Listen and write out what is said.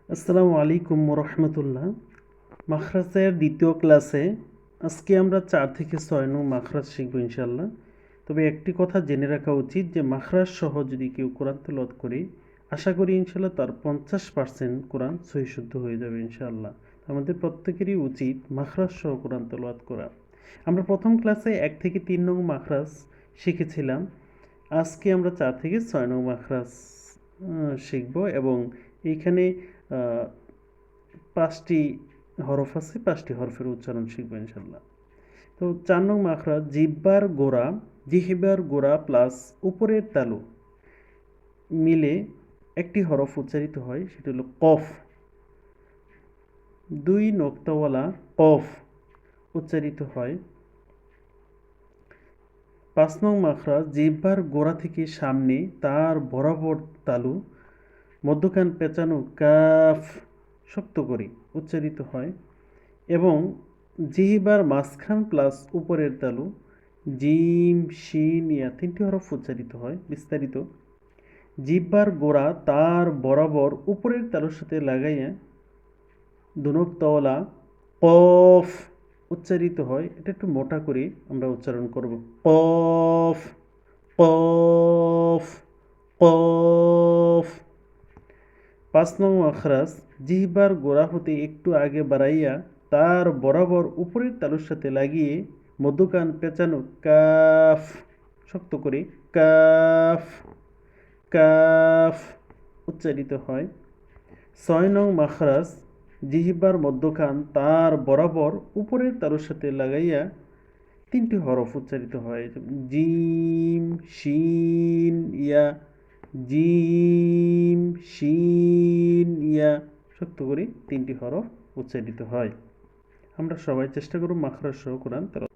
আসসালামু আলাইকুম রহমতুল্লাহ। মাখরাজের দ্বিতীয় ক্লাসে আজকে আমরা ৪ থেকে ৬ নং মাখরাজ শিখব ইনশাল্লাহ। তবে একটি কথা জেনে রাখা উচিত যে মাখরাজ সহ যদি কেউ কোরআন তেলাওয়াত করে, আশা করি ইনশাল্লাহ তার ৫০% কোরআন সহি শুদ্ধ হয়ে যাবে ইনশাআল্লাহ। আমাদের প্রত্যেকেরই উচিত মাখরাজ সহ কোরআন তেলাওয়াত করা। আমরা প্রথম ক্লাসে ১ থেকে ৩ নং মাখরাজ শিখেছিলাম। আজকে আমরা ৪ থেকে ৬ নং মাখরাজ শিখব এবং এইখানে আহ, ৫টি হরফ আছে, ৫টি হরফের উচ্চারণ শিখব ইনশাল্লাহ। তো ৪ নং মাখরাজ জিহ্বার গোড়া প্লাস উপরের তালু মিলে একটি হরফ উচ্চারিত হয়, সেটা হলো কফ। ২ নোক্তাওয়ালা কফ উচ্চারিত হয়। ৫ নং মাখরাজ জিহ্বার গোড়া থেকে সামনে তার বরাবর তালু মধ্যখান পেঁচানো কাফ শক্ত করে উচ্চারিত হয় এবং জিহ্বার মাঝখান প্লাস উপরের তালু জিম শিন ইয়া ৩টি হরফ উচ্চারিত হয়। বিস্তারিত: জিহ্বার গোড়া তার বরাবর উপরের তালুর সাথে লাগাইয়া দুনক কফ উচ্চারিত হয়। এটা একটু মোটা করে আমরা উচ্চারণ করব। কফ, কফ, কফ। ৫ নং মাখরাজ জিহ্বার গোড়া হতে একটু আগে বাড়াইয়া তার বরাবর উপরের তালুর সাথে লাগিয়ে মধ্যকান পেঁচানো কাফ শক্ত করে কাফ, কাফ উচ্চারিত হয়। ৬ নং মাখরাজ জিহ্বার মধ্যখান তার বরাবর উপরের তালুর সাথে লাগাইয়া ৩টি হরফ উচ্চারিত হয়, জিম শিন ইয়া, জিম শিন ইয়া শক্ত করে ৩টি হরফ উচ্চারিত হয়। আমরা সবাই চেষ্টা করব মাখরাজ সহ কোরআন তেলাওয়াত।